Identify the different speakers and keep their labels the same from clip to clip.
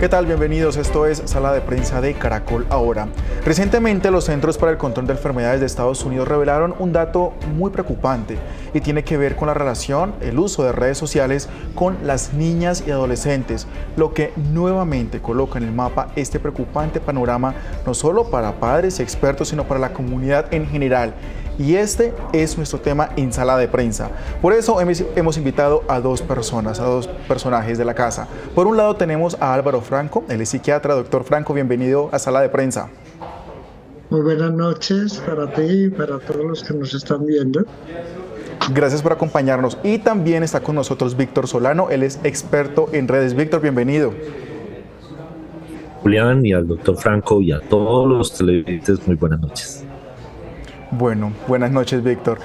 Speaker 1: ¿Qué tal? Bienvenidos. Esto es Sala de Prensa de Caracol Ahora. Recientemente, los Centros para el Control de Enfermedades de Estados Unidos revelaron un dato muy preocupante y tiene que ver con la relación, el uso de redes sociales con las niñas y adolescentes, lo que nuevamente coloca en el mapa este preocupante panorama no solo para padres y expertos, sino para la comunidad en general. Y este es nuestro tema en Sala de Prensa. Por eso hemos invitado a dos personas, a dos personajes de la casa. Por un lado tenemos a Álvaro Franco, él es psiquiatra. Doctor Franco, bienvenido a Sala de Prensa.
Speaker 2: Muy buenas noches para ti y para todos los que nos están viendo.
Speaker 1: Gracias por acompañarnos. Y también está con nosotros Víctor Solano, él es experto en redes. Víctor, bienvenido.
Speaker 3: Julián, y al doctor Franco y a todos los televidentes, muy buenas noches.
Speaker 1: Bueno, buenas noches, Víctor.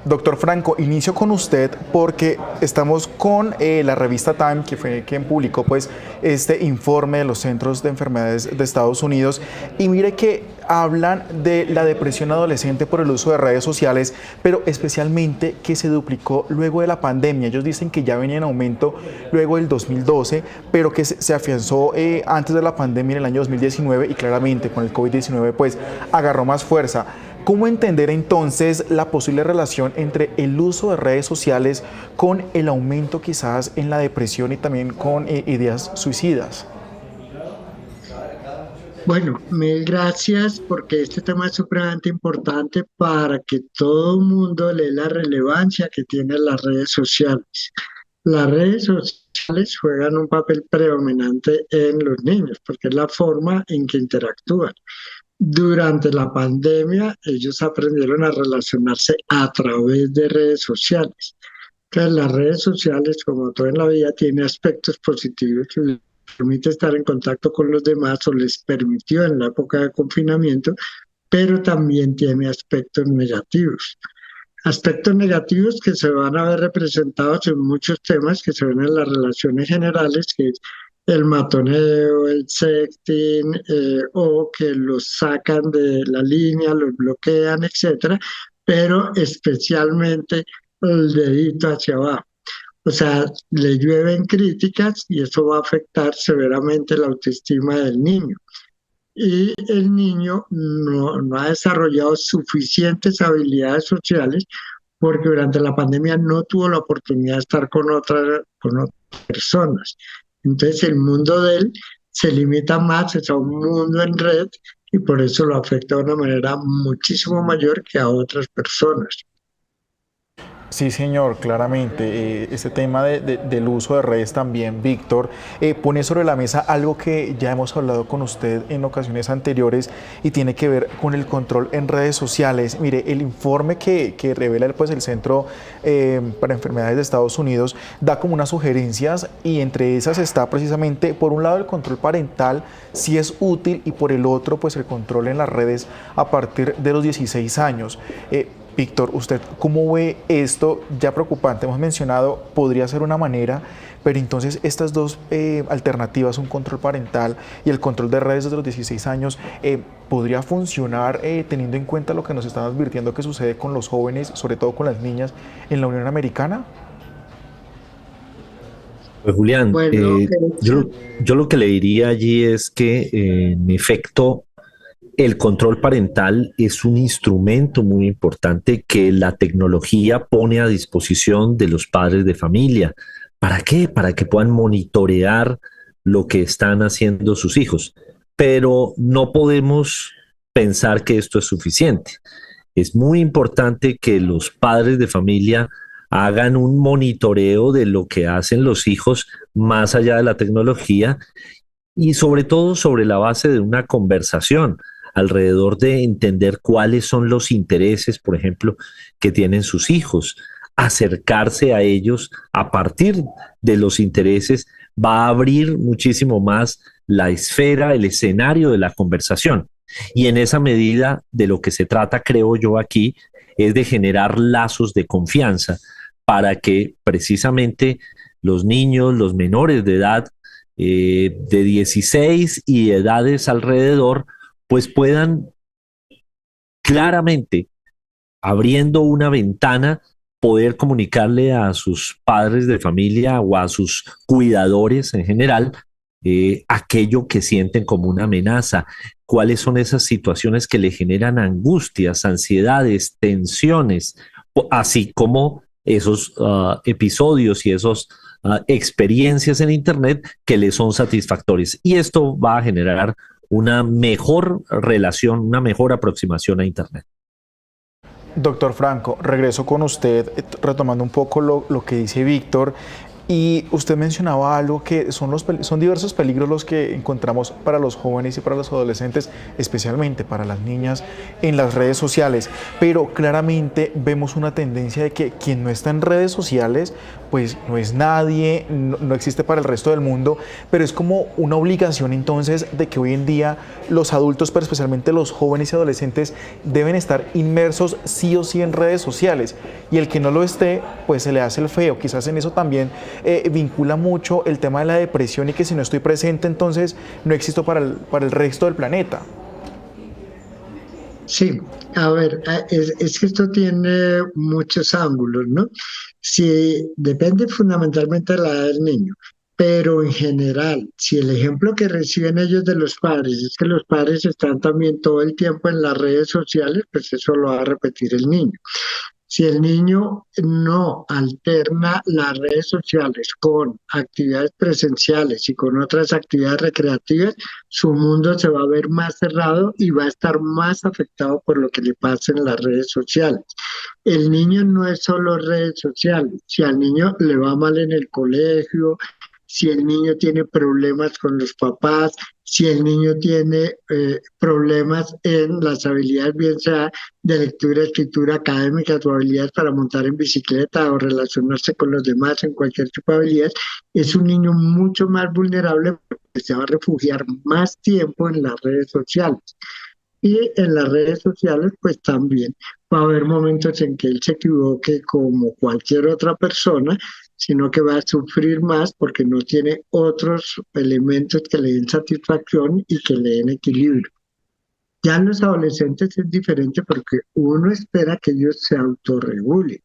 Speaker 1: Doctor Franco, inicio con usted porque estamos con la revista Time, que fue quien publicó pues este informe de los Centros de Enfermedades de Estados Unidos, y mire que hablan de la depresión adolescente por el uso de redes sociales, pero especialmente que se duplicó luego de la pandemia. Ellos dicen que ya venía en aumento luego del 2012, pero que se afianzó antes de la pandemia en el año 2019 y claramente con el COVID-19 pues agarró más fuerza. ¿Cómo entender entonces la posible relación entre el uso de redes sociales con el aumento quizás en la depresión y también con ideas suicidas?
Speaker 2: Bueno, mil gracias porque este tema es supremamente importante para que todo el mundo le dé la relevancia que tienen las redes sociales. Las redes sociales juegan un papel predominante en los niños porque es la forma en que interactúan. Durante la pandemia, ellos aprendieron a relacionarse a través de redes sociales. Entonces, las redes sociales, como todo en la vida, tiene aspectos positivos que les permite estar en contacto con los demás o les permitió en la época de confinamiento, pero también tiene aspectos negativos. Aspectos negativos que se van a ver representados en muchos temas que se ven en las relaciones generales, que es el matoneo, el sexting, o que los sacan de la línea, los bloquean, etcétera, pero especialmente el dedito hacia abajo. O sea, le llueven críticas y eso va a afectar severamente la autoestima del niño. Y el niño no ha desarrollado suficientes habilidades sociales porque durante la pandemia no tuvo la oportunidad de estar con otras personas. Entonces el mundo de él se limita más, es a un mundo en red y por eso lo afecta de una manera muchísimo mayor que a otras personas.
Speaker 1: Sí, señor, claramente. Este tema del uso de redes también, Víctor, pone sobre la mesa algo que ya hemos hablado con usted en ocasiones anteriores y tiene que ver con el control en redes sociales. Mire, el informe que revela pues, el Centro para Enfermedades de Estados Unidos da como unas sugerencias y entre esas está precisamente, por un lado, el control parental, si es útil, y por el otro, pues el control en las redes a partir de los 16 años. Víctor, ¿usted cómo ve esto ya preocupante? Hemos mencionado, podría ser una manera, pero entonces estas dos alternativas, un control parental y el control de redes desde los 16 años, ¿podría funcionar teniendo en cuenta lo que nos están advirtiendo que sucede con los jóvenes, sobre todo con las niñas, en la Unión Americana?
Speaker 3: Pues Julián,
Speaker 2: Bueno,
Speaker 3: yo lo que le diría allí es que en efecto el control parental es un instrumento muy importante que la tecnología pone a disposición de los padres de familia. ¿Para qué? Para que puedan monitorear lo que están haciendo sus hijos. Pero no podemos pensar que esto es suficiente. Es muy importante que los padres de familia hagan un monitoreo de lo que hacen los hijos más allá de la tecnología y sobre todo sobre la base de una conversación alrededor de entender cuáles son los intereses, por ejemplo, que tienen sus hijos. Acercarse a ellos a partir de los intereses va a abrir muchísimo más la esfera, el escenario de la conversación. Y en esa medida de lo que se trata, creo yo aquí, es de generar lazos de confianza para que precisamente los niños, los menores de edad, de 16 y edades alrededor, pues puedan claramente, abriendo una ventana, poder comunicarle a sus padres de familia o a sus cuidadores en general aquello que sienten como una amenaza, cuáles son esas situaciones que le generan angustias, ansiedades, tensiones, así como esos episodios y esos experiencias en Internet que le son satisfactorias. Y esto va a generar una mejor relación, una mejor aproximación a Internet.
Speaker 1: Doctor Franco, regreso con usted, retomando un poco lo que dice Víctor. Y usted mencionaba algo que son diversos peligros los que encontramos para los jóvenes y para los adolescentes, especialmente para las niñas en las redes sociales. Pero claramente vemos una tendencia de que quien no está en redes sociales, pues no es nadie, no existe para el resto del mundo, pero es como una obligación entonces de que hoy en día los adultos, pero especialmente los jóvenes y adolescentes, deben estar inmersos sí o sí en redes sociales. Y el que no lo esté, pues se le hace el feo. Quizás en eso también vincula mucho el tema de la depresión y que si no estoy presente, entonces no existo para el resto del planeta.
Speaker 2: Sí, a ver, es que esto tiene muchos ángulos, ¿no? Sí, depende fundamentalmente de la edad del niño, pero en general, si el ejemplo que reciben ellos de los padres es que los padres están también todo el tiempo en las redes sociales, pues eso lo va a repetir el niño. Si el niño no alterna las redes sociales con actividades presenciales y con otras actividades recreativas, su mundo se va a ver más cerrado y va a estar más afectado por lo que le pasa en las redes sociales. El niño no es solo redes sociales. Si al niño le va mal en el colegio, si el niño tiene problemas con los papás, si el niño tiene problemas en las habilidades, bien sea de lectura, escritura, académicas o habilidades para montar en bicicleta o relacionarse con los demás en cualquier tipo de habilidades, es un niño mucho más vulnerable porque se va a refugiar más tiempo en las redes sociales. Y en las redes sociales, pues también va a haber momentos en que él se equivoque como cualquier otra persona, sino que va a sufrir más porque no tiene otros elementos que le den satisfacción y que le den equilibrio. Ya en los adolescentes es diferente porque uno espera que ellos se autorregulen.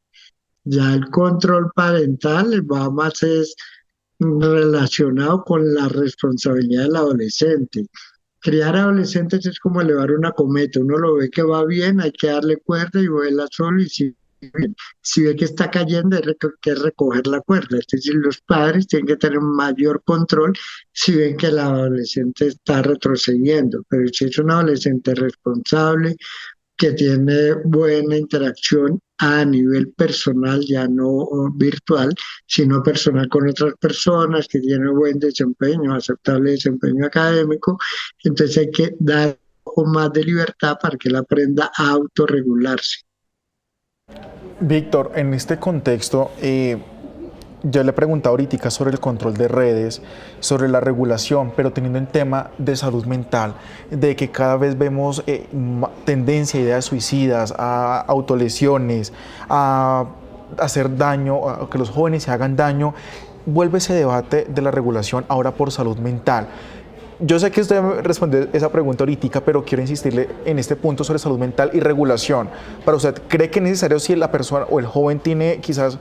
Speaker 2: Ya el control parental va más es relacionado con la responsabilidad del adolescente. Criar adolescentes es como elevar una cometa. Uno lo ve que va bien, hay que darle cuerda y vuela solo. Y si ve que está cayendo, hay que recoger la cuerda. Es decir, los padres tienen que tener mayor control si ven que el adolescente está retrocediendo. Pero si es un adolescente responsable, que tiene buena interacción a nivel personal, ya no virtual, sino personal con otras personas, que tiene buen desempeño, aceptable desempeño académico, entonces hay que dar un poco más de libertad para que él aprenda a autorregularse.
Speaker 1: Víctor, en este contexto, yo le he preguntado ahorita sobre el control de redes, sobre la regulación, pero teniendo en tema de salud mental, de que cada vez vemos tendencia a ideas suicidas, a autolesiones, a hacer daño, a que los jóvenes se hagan daño, vuelve ese debate de la regulación ahora por salud mental. Yo sé que usted me respondió esa pregunta ahorita, pero quiero insistirle en este punto sobre salud mental y regulación. Para usted, ¿cree que es necesario si la persona o el joven tiene quizás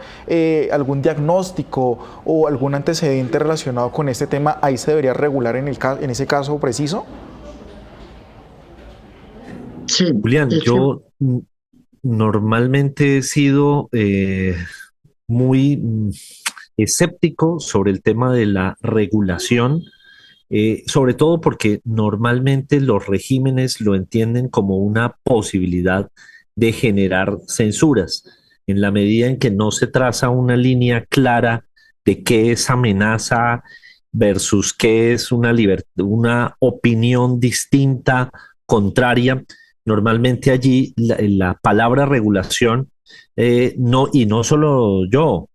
Speaker 1: algún diagnóstico o algún antecedente relacionado con este tema, ahí se debería regular en ese caso preciso?
Speaker 2: Sí,
Speaker 3: Julián, yo normalmente he sido muy escéptico sobre el tema de la regulación. Sobre todo porque normalmente los regímenes lo entienden como una posibilidad de generar censuras, en la medida en que no se traza una línea clara de qué es amenaza versus qué es una opinión distinta, contraria. Normalmente allí la palabra regulación, no, y no solo yo,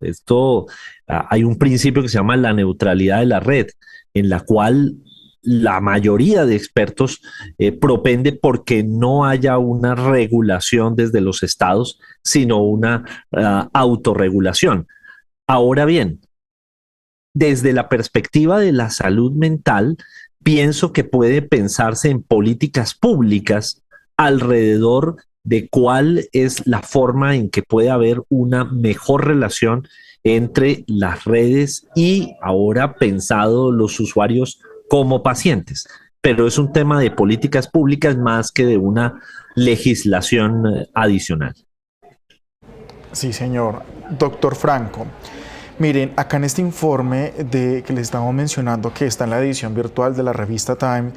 Speaker 3: hay un principio que se llama la neutralidad de la red, en la cual la mayoría de expertos propende porque no haya una regulación desde los estados, sino una autorregulación. Ahora bien, desde la perspectiva de la salud mental, pienso que puede pensarse en políticas públicas alrededor de cuál es la forma en que puede haber una mejor relación entre las redes y ahora pensado los usuarios como pacientes. Pero es un tema de políticas públicas más que de una legislación adicional.
Speaker 1: Sí, señor. Doctor Franco, miren, acá en este informe que les estamos mencionando, que está en la edición virtual de la revista Time,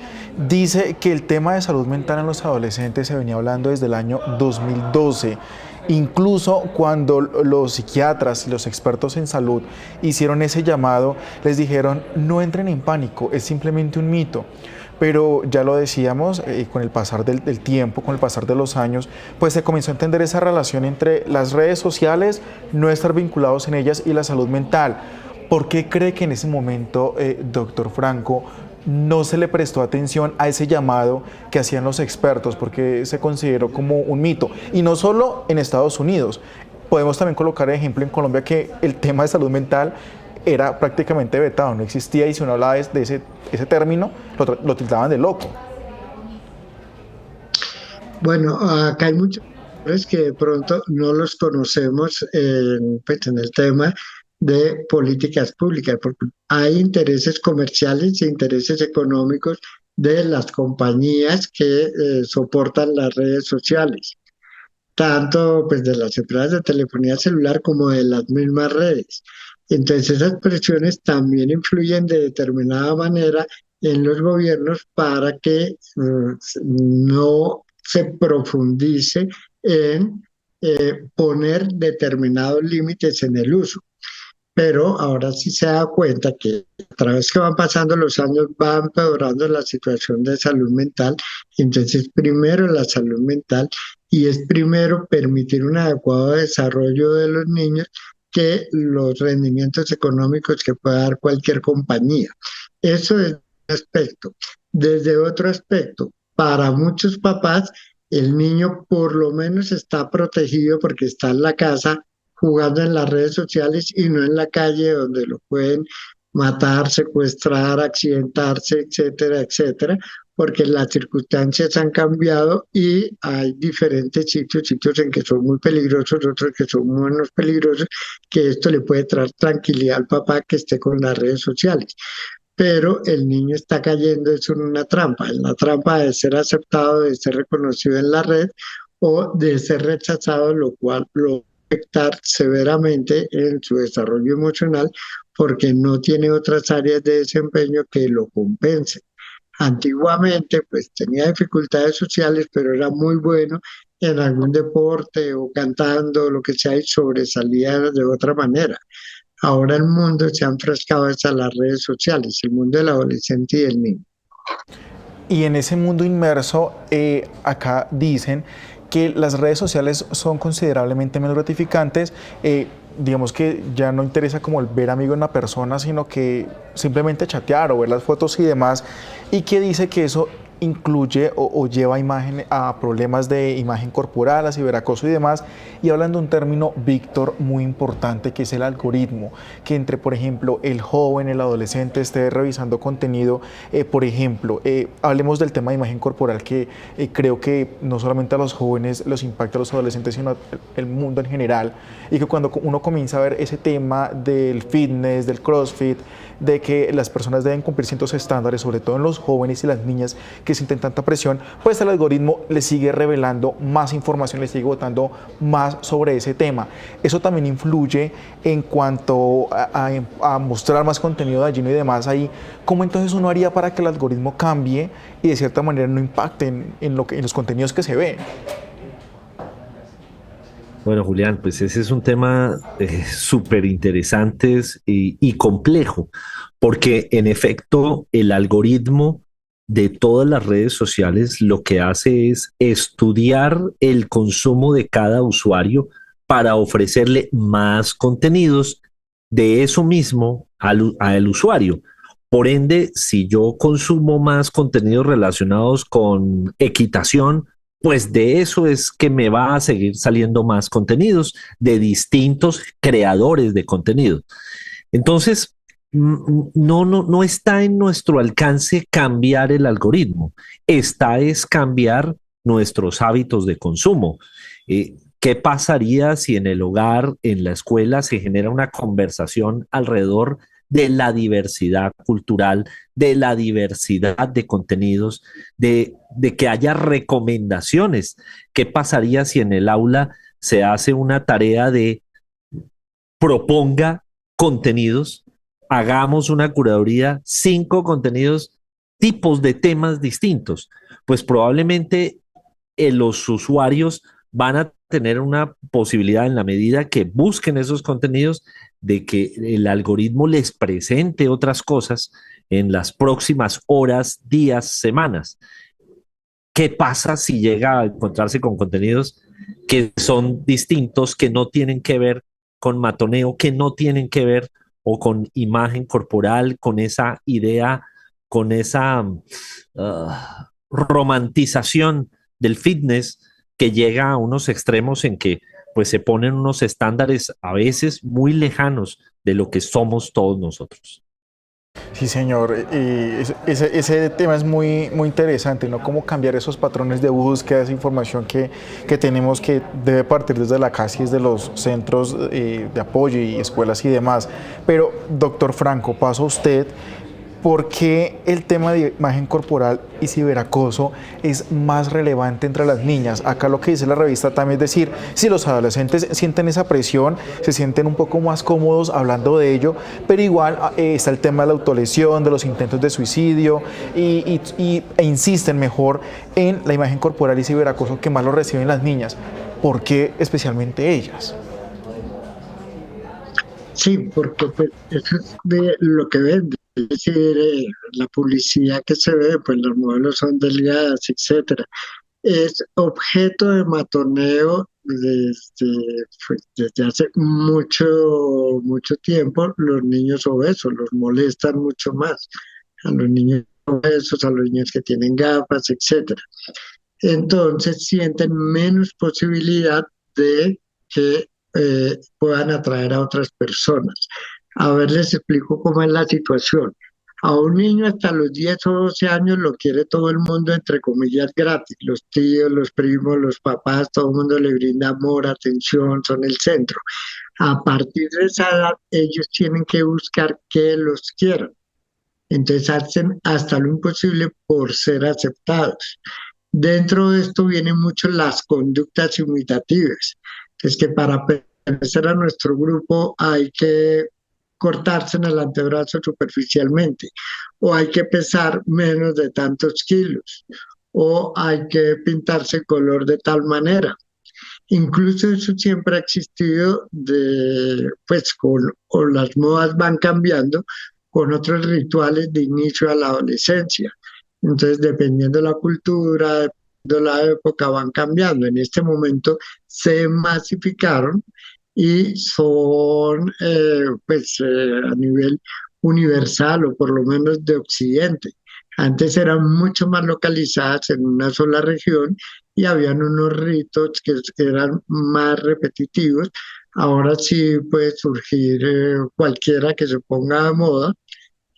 Speaker 1: dice que el tema de salud mental en los adolescentes se venía hablando desde el año 2012. Incluso cuando los psiquiatras y los expertos en salud hicieron ese llamado, les dijeron, no entren en pánico, es simplemente un mito. Pero ya lo decíamos, con el pasar del tiempo, con el pasar de los años, pues se comenzó a entender esa relación entre las redes sociales, no estar vinculados en ellas, y la salud mental. ¿Por qué cree que en ese momento, doctor Franco, no se le prestó atención a ese llamado que hacían los expertos? Porque se consideró como un mito. Y no solo en Estados Unidos. Podemos también colocar de ejemplo en Colombia que el tema de salud mental era prácticamente vetado, no existía, y si uno hablaba de ese término, lo tildaban de loco.
Speaker 2: Bueno, acá hay muchos factores que de pronto no los conocemos pues, en el tema de políticas públicas, porque hay intereses comerciales e intereses económicos de las compañías que soportan las redes sociales, tanto pues de las empresas de telefonía celular como de las mismas redes. Entonces esas presiones también influyen de determinada manera en los gobiernos para que no se profundice en poner determinados límites en el uso. Pero ahora sí se da cuenta que a través que van pasando los años va empeorando la situación de salud mental. Entonces, primero la salud mental, y es primero permitir un adecuado desarrollo de los niños que los rendimientos económicos que pueda dar cualquier compañía. Eso es un aspecto. Desde otro aspecto, para muchos papás, el niño por lo menos está protegido porque está en la casa jugando en las redes sociales y no en la calle donde lo pueden matar, secuestrar, accidentarse, etcétera, etcétera, porque las circunstancias han cambiado y hay diferentes sitios en que son muy peligrosos, otros que son menos peligrosos, que esto le puede traer tranquilidad al papá que esté con las redes sociales. Pero el niño está cayendo eso en la trampa de ser aceptado, de ser reconocido en la red o de ser rechazado, lo cual lo afectar severamente en su desarrollo emocional porque no tiene otras áreas de desempeño que lo compensen. Antiguamente, pues tenía dificultades sociales, pero era muy bueno en algún deporte o cantando, lo que sea, y sobresalía de otra manera. Ahora el mundo se ha enfrascado a las redes sociales, el mundo del adolescente y del niño.
Speaker 1: Y en ese mundo inmerso, acá dicen que las redes sociales son considerablemente menos gratificantes. Digamos que ya no interesa como el ver amigo en una persona, sino que simplemente chatear o ver las fotos y demás, y que dice que eso incluye o lleva a problemas de imagen corporal, a ciberacoso y demás. Y hablando de un término, Víctor, muy importante, que es el algoritmo, que entre, por ejemplo, el joven, el adolescente esté revisando contenido, por ejemplo, hablemos del tema de imagen corporal, que creo que no solamente a los jóvenes los impacta, a los adolescentes, sino el mundo en general, y que cuando uno comienza a ver ese tema del fitness, del CrossFit, de que las personas deben cumplir ciertos estándares, sobre todo en los jóvenes y las niñas que sienten tanta presión, pues el algoritmo le sigue revelando más información, le sigue botando más sobre ese tema. Eso también influye en cuanto a mostrar más contenido dañino y demás ahí. ¿Cómo entonces uno haría para que el algoritmo cambie y de cierta manera no impacte en los contenidos que se ven?
Speaker 3: Bueno, Julián, pues ese es un tema súper interesante y complejo, porque en efecto el algoritmo de todas las redes sociales lo que hace es estudiar el consumo de cada usuario para ofrecerle más contenidos de eso mismo al usuario. Por ende, si yo consumo más contenidos relacionados con equitación, pues de eso es que me va a seguir saliendo más contenidos de distintos creadores de contenido. Entonces, no está en nuestro alcance cambiar el algoritmo. Está es cambiar nuestros hábitos de consumo. ¿Qué pasaría si en el hogar, en la escuela, se genera una conversación alrededor de la diversidad cultural, de la diversidad de contenidos, de que haya recomendaciones? ¿Qué pasaría si en el aula se hace una tarea de proponga contenidos, hagamos una curaduría, 5 contenidos, tipos de temas distintos? Pues probablemente los usuarios van a tener una posibilidad en la medida que busquen esos contenidos de que el algoritmo les presente otras cosas en las próximas horas, días, semanas. ¿Qué pasa si llega a encontrarse con contenidos que son distintos, que no tienen que ver con matoneo, que no tienen que ver o con imagen corporal, con esa idea, con esa romantización del fitness que llega a unos extremos en que pues se ponen unos estándares a veces muy lejanos de lo que somos todos nosotros?
Speaker 1: Sí, señor. Ese tema es muy interesante, ¿no? Cómo cambiar esos patrones de búsqueda, esa información que tenemos que debe partir desde la casa y desde los centros de apoyo y escuelas y demás. Pero, doctor Franco, paso a usted. ¿Por qué el tema de imagen corporal y ciberacoso es más relevante entre las niñas? Acá lo que dice la revista también es decir, si los adolescentes sienten esa presión, se sienten un poco más cómodos hablando de ello, pero igual está el tema de la autolesión, de los intentos de suicidio e insisten mejor en la imagen corporal y ciberacoso que más lo reciben las niñas. ¿Por qué especialmente ellas?
Speaker 2: Sí, porque pues, eso es de lo que vende. Es decir, la publicidad que se ve, pues los modelos son delgadas, etcétera. Es objeto de matoneo desde hace mucho tiempo. Los niños obesos los molestan mucho más. A los niños obesos, a los niños que tienen gafas, etcétera. Entonces sienten menos posibilidad de que puedan atraer a otras personas. A ver, les explico cómo es la situación. A un niño hasta los 10 o 12 años lo quiere todo el mundo, entre comillas, gratis. Los tíos, los primos, los papás, todo el mundo le brinda amor, atención, son el centro. A partir de esa edad, ellos tienen que buscar que los quieran. Entonces hacen hasta lo imposible por ser aceptados. Dentro de esto vienen mucho las conductas imitativas. Es que para pertenecer a nuestro grupo hay que cortarse en el antebrazo superficialmente, o hay que pesar menos de tantos kilos, o hay que pintarse el color de tal manera. Incluso eso siempre ha existido pues o las modas van cambiando con otros rituales de inicio a la adolescencia. Entonces, dependiendo de la cultura, de la época, van cambiando. En este momento se masificaron y son a nivel universal o por lo menos de Occidente. Antes eran mucho más localizadas en una sola región y habían unos ritos que eran más repetitivos. Ahora sí puede surgir cualquiera que se ponga de moda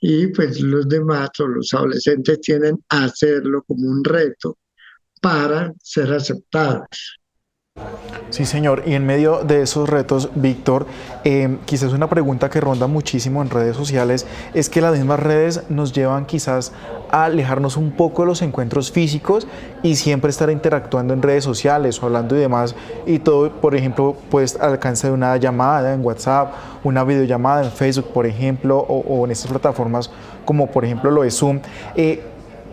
Speaker 2: y pues los demás o los adolescentes tienden a hacerlo como un reto para ser aceptados.
Speaker 1: Sí, señor. Y en medio de esos retos, Víctor, quizás una pregunta que ronda muchísimo en redes sociales es que las mismas redes nos llevan quizás a alejarnos un poco de los encuentros físicos y siempre estar interactuando en redes sociales o hablando y demás. Y todo, por ejemplo, pues al alcance de una llamada en WhatsApp, una videollamada en Facebook, por ejemplo, o en estas plataformas como por ejemplo lo de Zoom.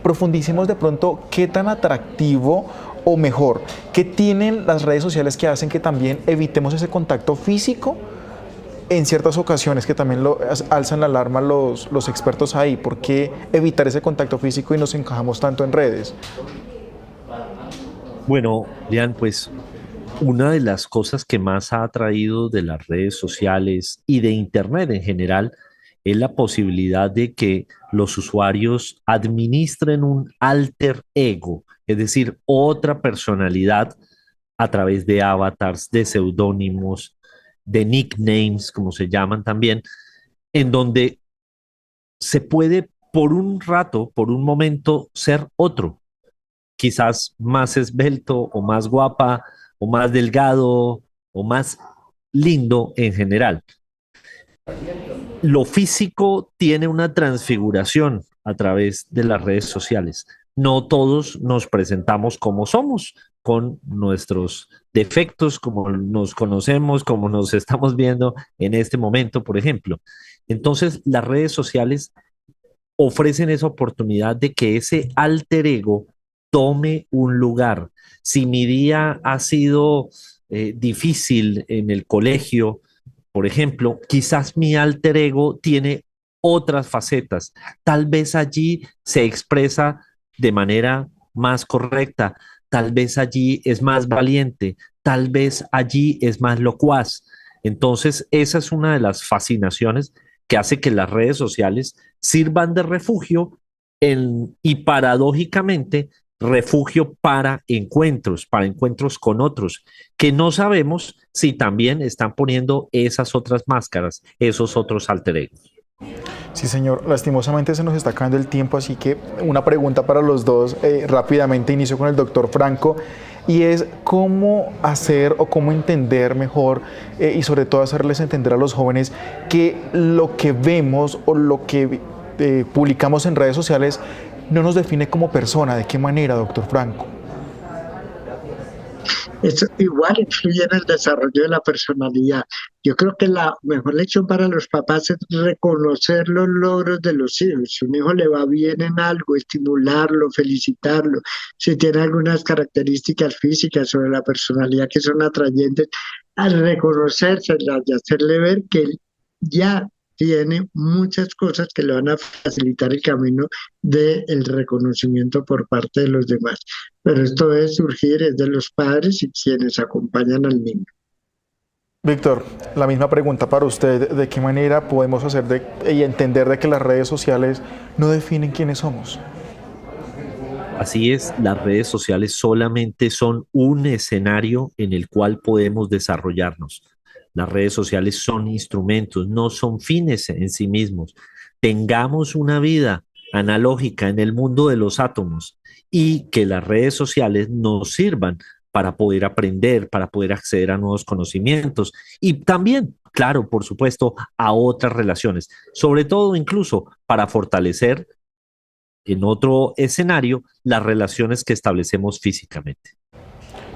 Speaker 1: Profundicemos de pronto qué tan atractivo o mejor, ¿qué tienen las redes sociales que hacen que también evitemos ese contacto físico en ciertas ocasiones, que también lo alzan la alarma los expertos ahí? ¿Por qué evitar ese contacto físico y nos encajamos tanto en redes?
Speaker 3: Bueno, Lian, pues una de las cosas que más ha atraído de las redes sociales y de Internet en general es la posibilidad de que los usuarios administren un alter ego, es decir, otra personalidad a través de avatars, de seudónimos, de nicknames, como se llaman también, en donde se puede por un rato, por un momento, ser otro. quizás más esbelto o más guapa o más delgado o más lindo en general. Lo físico tiene una transfiguración a través de las redes sociales. No todos nos presentamos como somos, con nuestros defectos, como nos conocemos, como nos estamos viendo en este momento, por ejemplo. Entonces, las redes sociales ofrecen esa oportunidad de que ese alter ego tome un lugar. Si mi día ha sido difícil en el colegio, por ejemplo, quizás mi alter ego tiene otras facetas. Tal vez allí se expresa de manera más correcta, tal vez allí es más valiente, tal vez allí es más locuaz. Entonces, esa es una de las fascinaciones que hace que las redes sociales sirvan de refugio y paradójicamente refugio para encuentros con otros, que no sabemos si también están poniendo esas otras máscaras, esos otros alter egos.
Speaker 1: Sí, señor. Lastimosamente se nos está acabando el tiempo, así que una pregunta para los dos. Rápidamente inicio con el doctor Franco, y es cómo hacer o cómo entender mejor y sobre todo hacerles entender a los jóvenes que lo que vemos o lo que publicamos en redes sociales no nos define como persona. ¿De qué manera, doctor Franco?
Speaker 2: Eso igual influye en el desarrollo de la personalidad. Yo creo que la mejor lección para los papás es reconocer los logros de los hijos. Si un hijo le va bien en algo, estimularlo, felicitarlo. Si tiene algunas características físicas o de la personalidad que son atrayentes, al reconocérselas y hacerle ver que él ya tiene muchas cosas que le van a facilitar el camino del reconocimiento por parte de los demás. Pero esto debe surgir es de los padres y quienes acompañan al niño.
Speaker 1: Víctor, la misma pregunta para usted. ¿De qué manera podemos hacer y entender de que las redes sociales no definen quiénes somos?
Speaker 3: Así es, las redes sociales solamente son un escenario en el cual podemos desarrollarnos. Las redes sociales son instrumentos, no son fines en sí mismos. Tengamos una vida analógica en el mundo de los átomos y que las redes sociales nos sirvan para poder aprender, para poder acceder a nuevos conocimientos y también, claro, por supuesto, a otras relaciones, sobre todo incluso para fortalecer en otro escenario las relaciones que establecemos físicamente.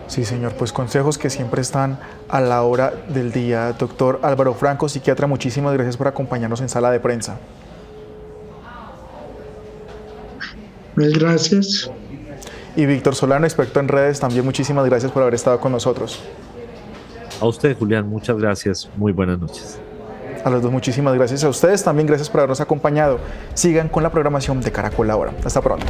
Speaker 1: Sí, señor, pues consejos que siempre están a la hora del día. Doctor Álvaro Franco, psiquiatra, muchísimas gracias por acompañarnos en Sala de Prensa.
Speaker 2: Mil gracias.
Speaker 1: Y Víctor Solano, experto en redes, también muchísimas gracias por haber estado con nosotros.
Speaker 3: A usted, Julián, muchas gracias. Muy buenas noches.
Speaker 1: A los dos, muchísimas gracias. A ustedes también, gracias por habernos acompañado. Sigan con la programación de Caracol Ahora. Hasta pronto.